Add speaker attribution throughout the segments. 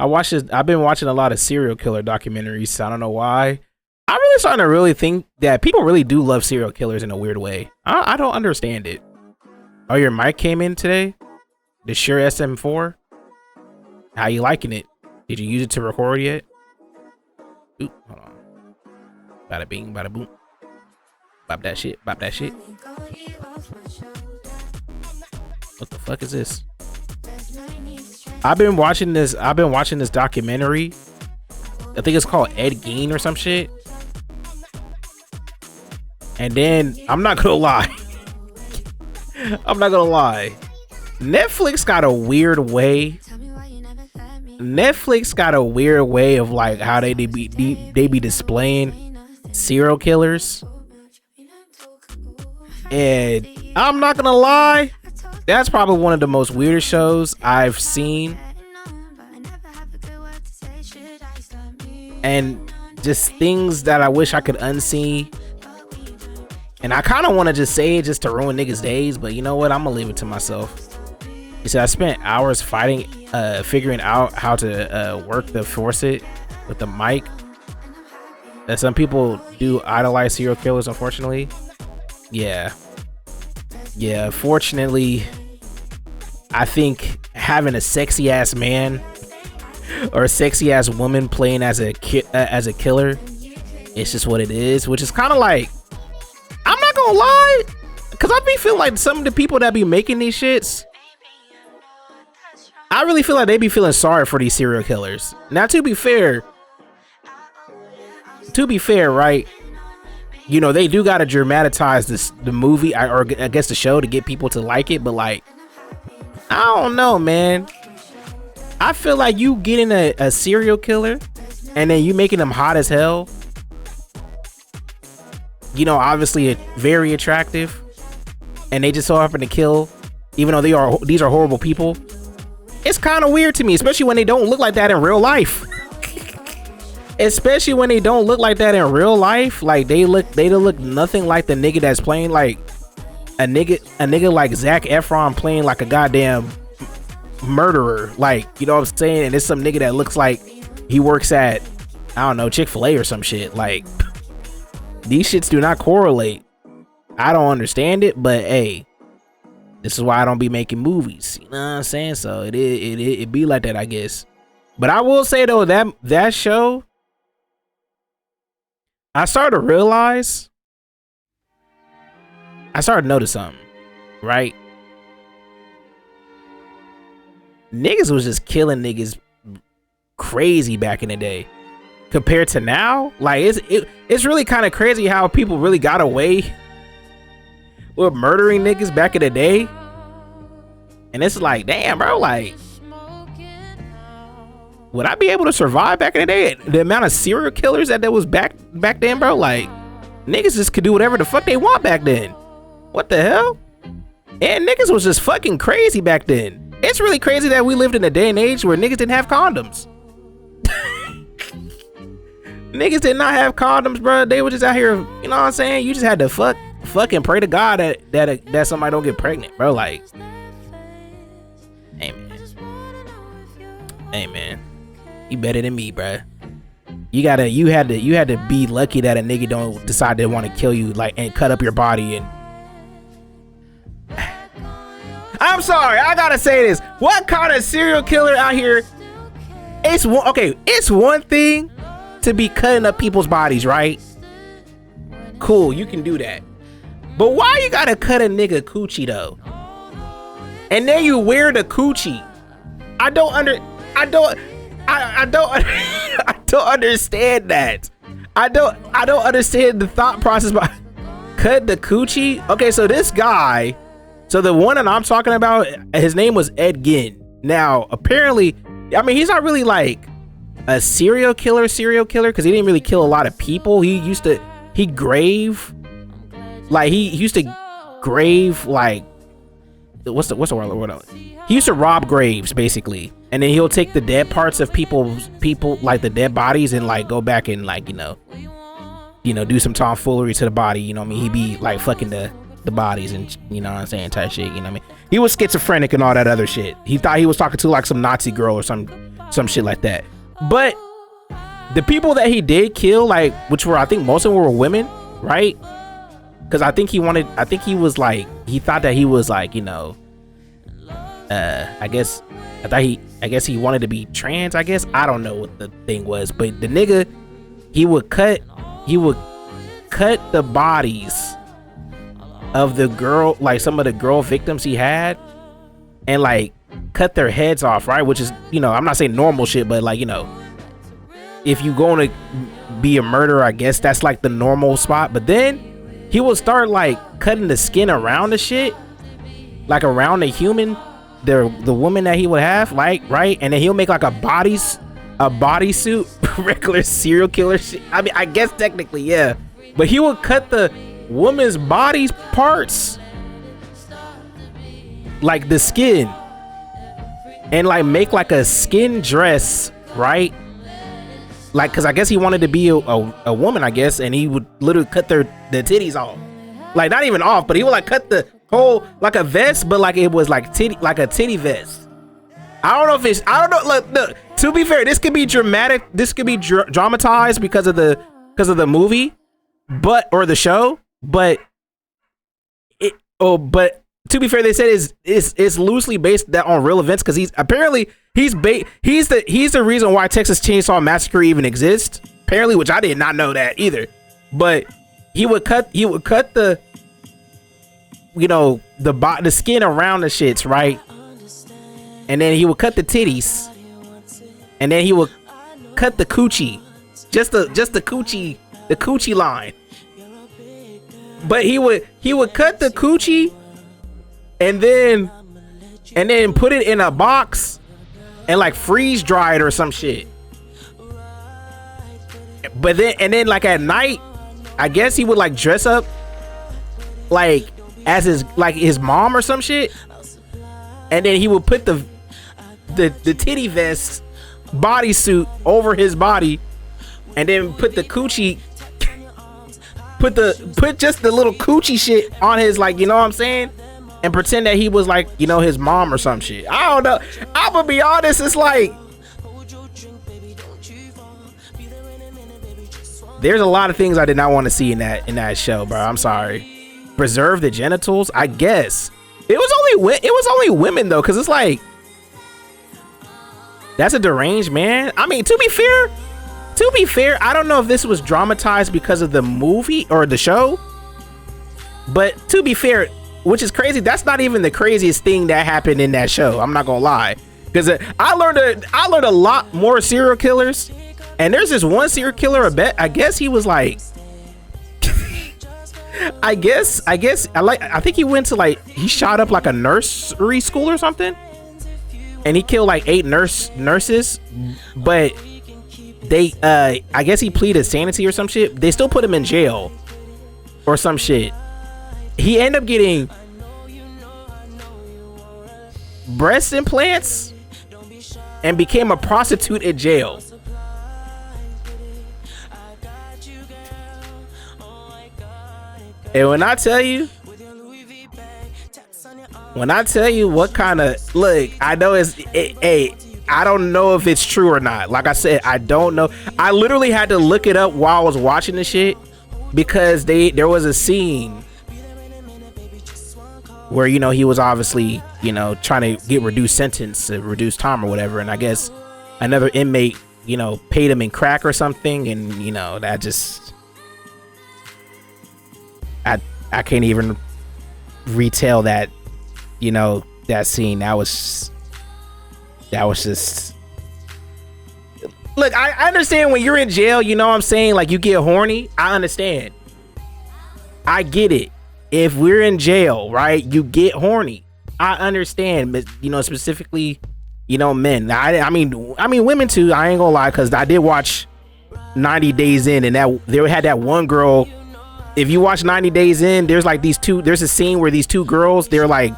Speaker 1: I watched this. I've been watching a lot of serial killer documentaries. So I don't know why. I'm really starting to really think that people really do love serial killers in a weird way. I don't understand it. Oh, your mic came in today? The Shure SM4? How you liking it? Did you use it to record yet? Oop, hold on. Bada bing, bada boom. Bop that shit, bop that shit. What the fuck is this? I've been watching this documentary. I think it's called Ed Gein or some shit. And then I'm not gonna lie. Netflix got a weird way. Of like how they be displaying serial killers. And I'm not gonna lie, that's probably one of the most weirdest shows I've seen. And just things that I wish I could unsee. And I kind of want to just say it just to ruin niggas' days, but you know what? I'm gonna leave it to myself. He said I spent hours figuring out how to work the faucet with the mic. That some people do idolize serial killers, unfortunately. Yeah. Fortunately, I think having a sexy ass man or a sexy ass woman playing as a killer, it's just what it is. Which is kind of like, I'm not gonna lie, cause I be feeling like some of the people that be making these shits, I really feel like they be feeling sorry for these serial killers. Now, to be fair, right? You know, they do gotta dramatize the movie or I guess the show to get people to like it, but like, I don't know, man. I feel like you getting a serial killer and then you making them hot as hell. You know, obviously very attractive, and they just so happen to kill, even though these are horrible people. It's kind of weird to me, especially when they don't look like that in real life. Especially when they don't look like that in real life. Like they look nothing like the nigga that's playing, like a nigga like Zac Efron playing like a goddamn murderer. Like, you know what I'm saying? And it's some nigga that looks like he works at, I don't know, Chick-fil-A or some shit. Like, these shits do not correlate. I don't understand it, but hey, this is why I don't be making movies. You know what I'm saying? So it be like that, I guess. But I will say though, that show, I started to notice something, right? Niggas was just killing niggas crazy back in the day compared to now. Like it's really kind of crazy how people really got away with murdering niggas back in the day. And it's like, damn, bro, like, would I be able to survive back in the day? The amount of serial killers that there was back then, bro, like, niggas just could do whatever the fuck they want back then. What the hell? And niggas was just fucking crazy back then. It's really crazy that we lived in a day and age where niggas didn't have condoms. Niggas did not have condoms, bro. They were just out here, you know what I'm saying? You just had to fucking pray to God that somebody don't get pregnant, bro. Like, hey man, you better than me, bro. You had to be lucky that a nigga don't decide they want to kill you, like, and cut up your body. And I'm sorry, I gotta say this. What kind of serial killer out here? It's one thing to be cutting up people's bodies, right? Cool, you can do that. But why you gotta cut a nigga coochie though? And then you wear the coochie. I don't understand that. I don't understand the thought process behind cut the coochie. Okay, so this guy, so the one that I'm talking about, his name was Ed Gein. Now, apparently, I mean, he's not really like a serial killer because he didn't really kill a lot of people. He used to grave like what's the word? He used to rob graves basically, and then he'll take the dead parts of people like the dead bodies and like go back and like you know do some tomfoolery to the body. You know what I mean? He'd be like fucking the bodies and you know what I'm saying, type shit. You know what I mean? He was schizophrenic and all that other shit. He thought he was talking to like some Nazi girl or some some shit like that. But the people that he did kill, like, which were, I think most of them were women, right? Because I think he thought that he was like, you know, I guess he wanted to be trans, I guess. I don't know what the thing was, but the nigga, he would cut the bodies of the girl, like some of the girl victims he had, and like cut their heads off, right? Which is, you know, I'm not saying normal shit, but like, you know, if you going to be a murderer, I guess that's like the normal spot. But then he will start like cutting the skin around the shit, like around the human, the woman that he would have, like, right? And then he'll make like a bodysuit, regular serial killer shit. I mean, I guess technically, yeah, but he would cut the woman's body parts, like the skin, and like make like a skin dress, right? Like, cause I guess he wanted to be a woman, I guess, and he would literally cut the titties off, like not even off, but he would like cut the whole, like a vest, but like it was like a titty vest. I don't know if it's, I don't know. Look, to be fair, this could be dramatic. This could be dramatized because of the movie, or the show. But but to be fair, they said it's loosely based on real events, because he's the reason why Texas Chainsaw Massacre even exists, apparently, which I did not know that either. But he would cut the, you know, the skin around the shits, right? And then he would cut the titties, and then he would cut the coochie, just the coochie line. But he would cut the coochie and then put it in a box and like freeze dry it or some shit. But then like at night, I guess he would like dress up like as his mom or some shit, and then he would put the titty vest bodysuit over his body, and then put the coochie, put just the little coochie shit on his, like, you know what I'm saying, and pretend that he was like, you know, his mom or some shit. I don't know. I'm gonna be honest, it's like there's a lot of things I did not want to see in that show, bro. I'm sorry. Preserve the genitals, I guess. It was only women though, because it's like, that's a deranged man. I mean, to be fair, I don't know if this was dramatized because of the movie or the show, but to be fair, which is crazy, that's not even the craziest thing that happened in that show. I'm not gonna lie, because I learned a lot more serial killers, and there's this one serial killer. I guess he was like, I think he went to like, he shot up like a nursery school or something, and he killed like 8 nurses, but they I guess he pleaded insanity or some shit. They still put him in jail or some shit. He ended up getting breast implants and became a prostitute in jail. And when I tell you what kind of, look, I know I don't know if it's true or not. Like I said, I don't know. I literally had to look it up while I was watching the shit, because there was a scene where, you know, he was obviously, you know, trying to get reduced sentence, reduced time or whatever, and I guess another inmate, you know, paid him in crack or something, and, you know, that just, I can't even retell that, you know, that scene. That was just, look, I understand when you're in jail, you know what I'm saying, like, you get horny. I understand, I get it. If we're in jail, right, you get horny. I understand, but, you know, specifically, you know, men. I mean women too. I ain't gonna lie, because I did watch 90 Days In, and that they had that one girl. If you watch 90 Days In, there's like there's a scene where these 2 girls, they're like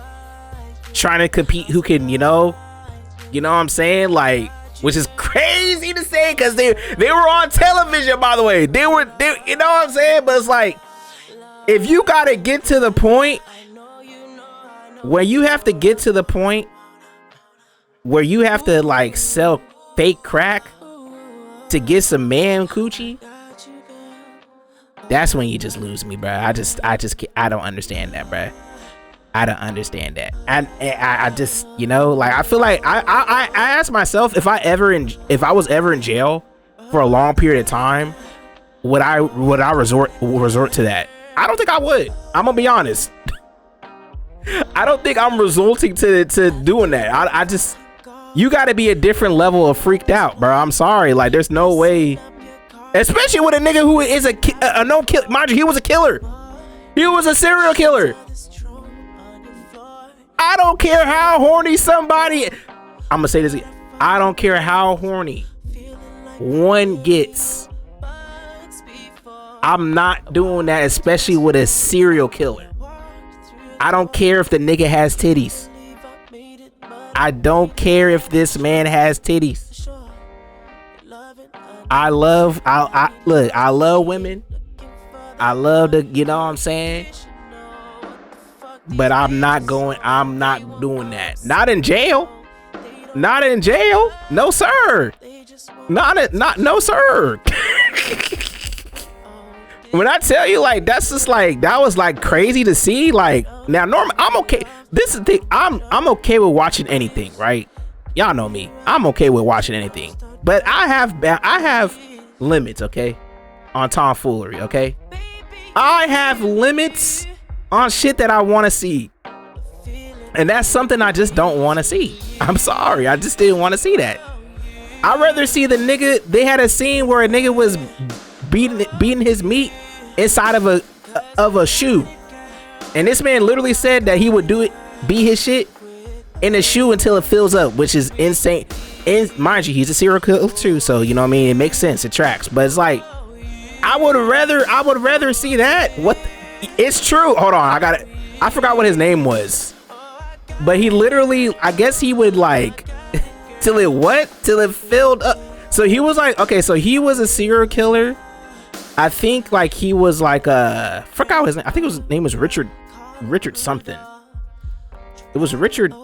Speaker 1: trying to compete who can, you know what I'm saying, like, which is crazy to say, because they were on television, by the way. They you know what I'm saying, but it's like, if you gotta get to the point where you have to like sell fake crack to get some man coochie, that's when you just lose me, bro. I don't understand that, bro. I don't understand that. I just, you know, like, I feel like I asked myself if I was ever in jail for a long period of time, would I resort to that? I don't think I would. I'm gonna be honest. I don't think I'm resorting to doing that. I just, you got to be a different level of freaked out, bro. I'm sorry. Like, there's no way, especially with a nigga who is a no kill. Mind you, he was a killer. He was a serial killer. I don't care how horny somebody, I'm gonna say this again. I don't care how horny one gets. I'm not doing that, especially with a serial killer. I don't care if the nigga has titties. I don't care if this man has titties. I love women. I love the, you know what I'm saying? But I'm not doing that. Not in jail. Not in jail. No, sir. No, sir. When I tell you, like, that's just like, that was like crazy to see. Like, now normally I'm okay. This is the thing. I'm okay with watching anything, right? Y'all know me. I'm okay with watching anything. But I have limits, okay? On tomfoolery, okay? I have limits on shit that I want to see. And that's something I just don't want to see. I'm sorry. I just didn't want to see that. I'd rather see the nigga. They had a scene where a nigga was beating his meat inside of a shoe, and this man literally said that he would beat his shit in a shoe until it fills up, which is insane. And mind you, he's a serial killer too, so you know what I mean, it makes sense, it tracks. But it's like, I would rather see that. It's true. Hold on, I forgot what his name was, but he literally, I guess he would like till it filled up. So he was like, okay, so he was a serial killer. I think like he was like forgot his name. I think his name was Richard something. It was Richard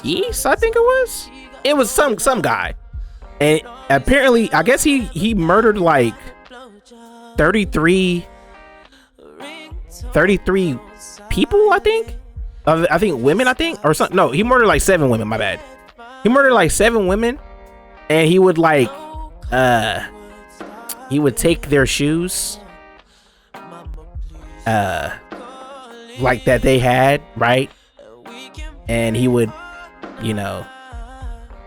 Speaker 1: Yeast, I think it was. It was some guy. And apparently, I guess he murdered like 33 people, I think women, I think, or something. No, he murdered like 7 women, my bad. He murdered like 7 women, and he would like he would take their shoes like that they had, right? And he would, you know,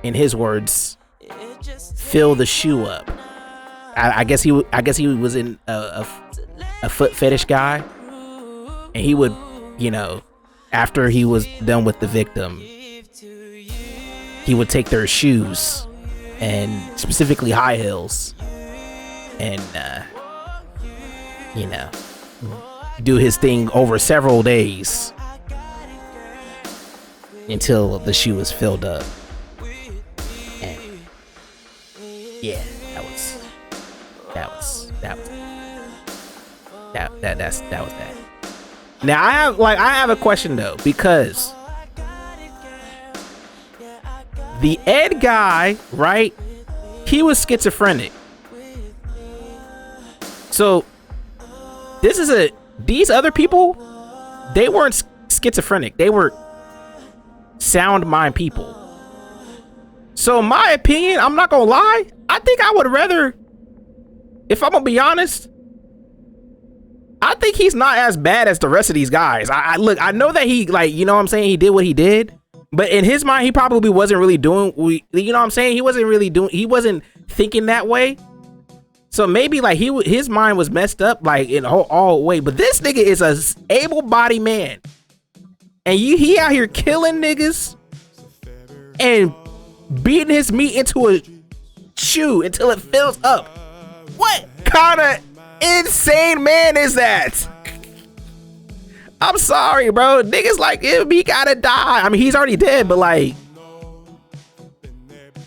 Speaker 1: in his words, fill the shoe up. I guess he was in a foot fetish guy, and he would, you know, after he was done with the victim, he would take their shoes, and specifically high heels, and you know, do his thing over several days until the shoe was filled up. And yeah, that was that. Now I have a question though, because the Ed guy, right? He was schizophrenic. So these other people, they weren't schizophrenic. They were sound mind people. So in my opinion, I'm not gonna lie, I think I would rather, if I'm gonna be honest, I think he's not as bad as the rest of these guys. I look, I know that he, like, you know what I'm saying, he did what he did, but in his mind, he probably wasn't really doing, you know what I'm saying, he wasn't thinking that way. So maybe like his mind was messed up like in all way. But this nigga is a able-bodied man, and he out here killing niggas and beating his meat into a shoe until it fills up. What kind of insane man is that? I'm sorry, bro. Niggas like him, he gotta die. I mean, he's already dead, but like,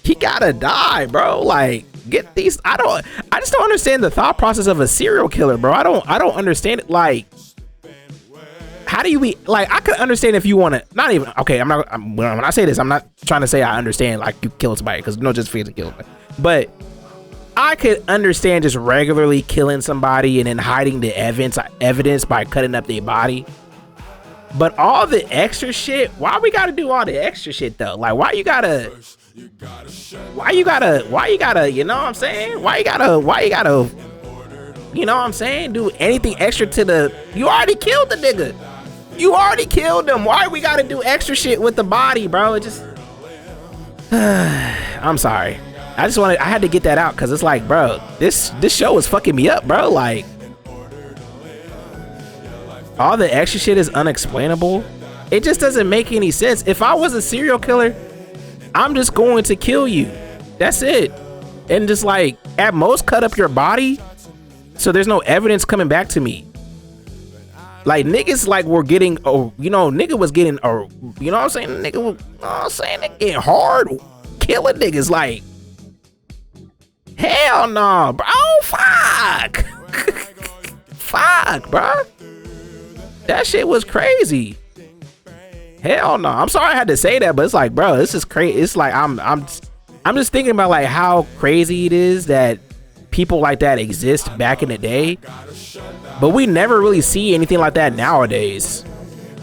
Speaker 1: he gotta die, bro. Like, get these. I just don't understand the thought process of a serial killer, bro. I don't understand it. Like, how do you be like? I could understand if you want to, not even okay. When I say this, I'm not trying to say I understand like you kill somebody because no, just feels to kill somebody. But I could understand just regularly killing somebody and then hiding the evidence by cutting up their body. But all the extra shit, why we gotta do all the extra shit though? Like, why you gotta, you know what I'm saying? Why you gotta, you know what I'm saying? Do anything extra to the, you already killed the nigga. You already killed him. Why we gotta do extra shit with the body, bro? It just, I'm sorry. I had to get that out because it's like, bro, this show is fucking me up, bro. Like, all the extra shit is unexplainable. It just doesn't make any sense. If I was a serial killer, I'm just going to kill you. That's it. And just like, at most, cut up your body so there's no evidence coming back to me. Like, niggas like were getting, oh, you know, nigga was getting, or you know what I'm saying? Nigga was, you know what I'm saying? They getting hard killing niggas. Like, hell no, bro. Fuck. Fuck, bro. That shit was crazy. Hell no. I'm sorry I had to say that, but it's like, bro, this is crazy. It's like I'm just thinking about like how crazy it is that people like that exist back in the day, but we never really see anything like that nowadays.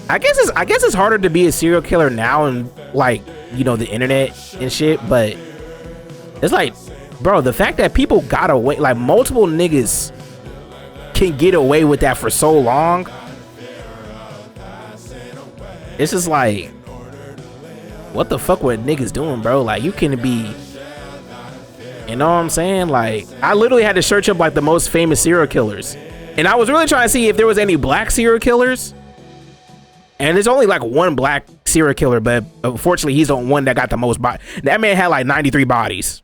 Speaker 1: I guess it's harder to be a serial killer now and like, you know, the internet and shit, but it's like, bro, the fact that people got away, like multiple niggas can get away with that for so long. It's just like, what the fuck were niggas doing, bro? Like, you can be, you know what I'm saying? Like, I literally had to search up like the most famous serial killers, and I was really trying to see if there was any black serial killers. And there's only like one black serial killer, but unfortunately, he's the one that got the most bodies. That man had like 93 bodies.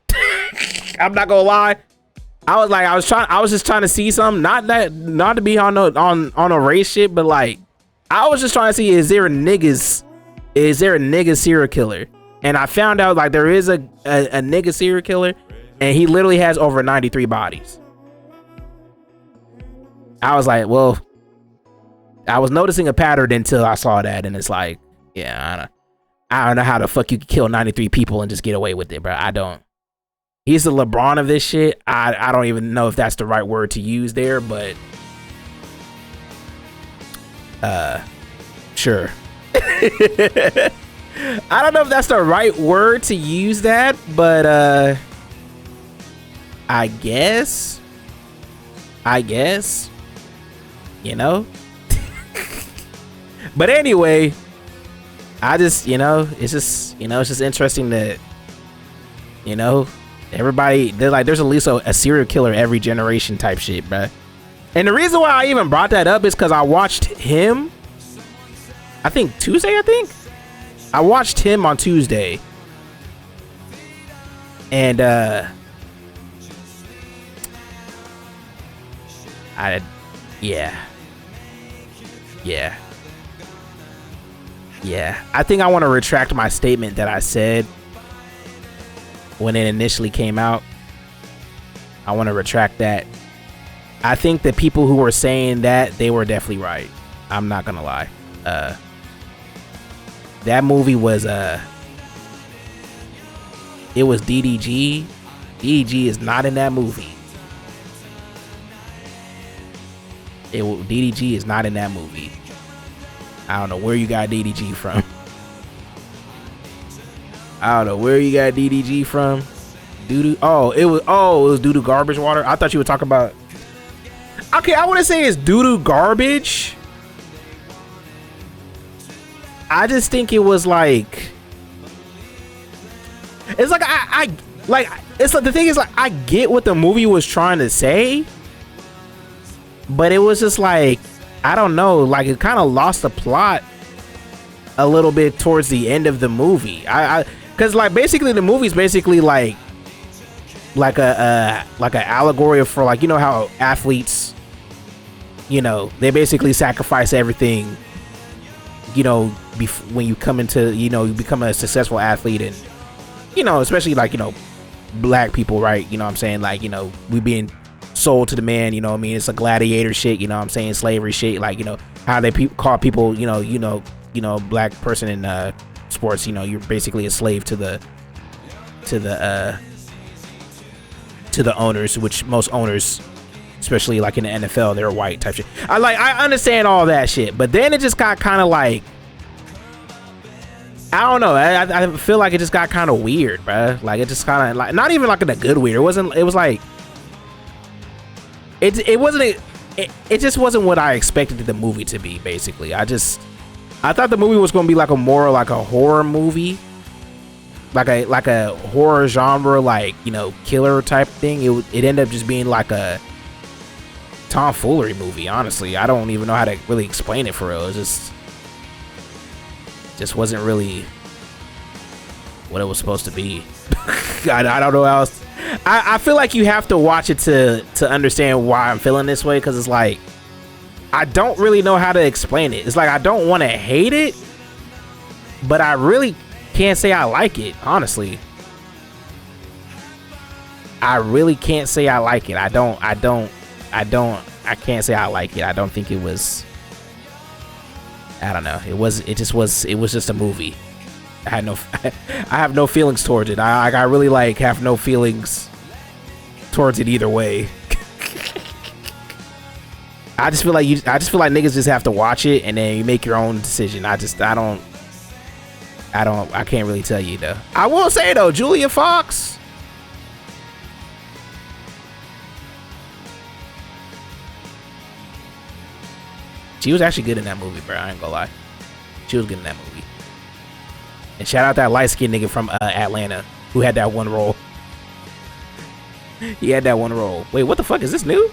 Speaker 1: I'm not gonna lie. I was just trying to see something, not to be on a race shit, but like, I was just trying to see, is there a nigga serial killer? And I found out like there is a nigga serial killer, and he literally has over 93 bodies. I was like, well, I was noticing a pattern until I saw that, and it's like, yeah, I don't know how the fuck you can kill 93 people and just get away with it, bro. I don't. He's the LeBron of this shit. I don't even know if that's the right word to use there, but sure. I don't know if that's the right word to use that, but I guess, you know. But anyway, I just, you know, it's just interesting that, you know, everybody, they're like, there's at least a serial killer every generation type shit, bruh. And the reason why I even brought that up is because I watched him, I think Tuesday, I watched him on Tuesday. And yeah, I think I want to retract my statement that I said when it initially came out. I want to retract that. I think the people who were saying that, they were definitely right. I'm not gonna lie. That movie was it was DDG. DDG is not in that movie. DDG is not in that movie. I don't know where you got DDG from. Doo-doo. Oh, it was doo-doo garbage water. I thought you were talking about. Okay, I want to say it's doo-doo garbage. I just think it was like, it's like I like, it's like, the thing is like, I get what the movie was trying to say, but it was just like, I don't know, like it kind of lost the plot a little bit towards the end of the movie. Because like basically the movie's basically like a allegory for, like, you know how athletes, you know, they basically sacrifice everything, you know, when you come into, you know, you become a successful athlete, and, you know, especially like, you know, black people, right? You know what I'm saying? Like, you know, we being sold to the man, you know what I mean? It's a gladiator shit, you know what I'm saying? Slavery shit, like, you know, how they call people, black person in sports, you're basically a slave to the owners, which most owners, especially like in the NFL, they're white type shit. I understand all that shit, but then it just got kind of like, I don't know. I feel like it just got kind of weird, bruh. Like it just kind of like, not even like in a good weird. It was like, it just wasn't what I expected the movie to be. Basically, I thought the movie was gonna be like a more like a horror movie, like a horror genre, like, killer type thing. It ended up just being like a tomfoolery movie. Honestly, I don't even know how to really explain it for real. It just wasn't really what it was supposed to be. I don't know how else. I feel like you have to watch it to understand why I'm feeling this way, because it's like, I don't really know how to explain it. It's like, I don't want to hate it, but I really can't say I like it, honestly. I really can't say I like it. I can't say I like it. I don't think it was, I don't know. It was just a movie. I have no feelings towards it. I really have no feelings towards it either way. I just feel like niggas just have to watch it and then you make your own decision. I can't really tell you though. I will say though, Julia Fox, she was actually good in that movie, bro. I ain't gonna lie. She was good in that movie. And shout out that light-skinned nigga from Atlanta who had that one role. He had that one role. Wait, what the fuck? Is this new?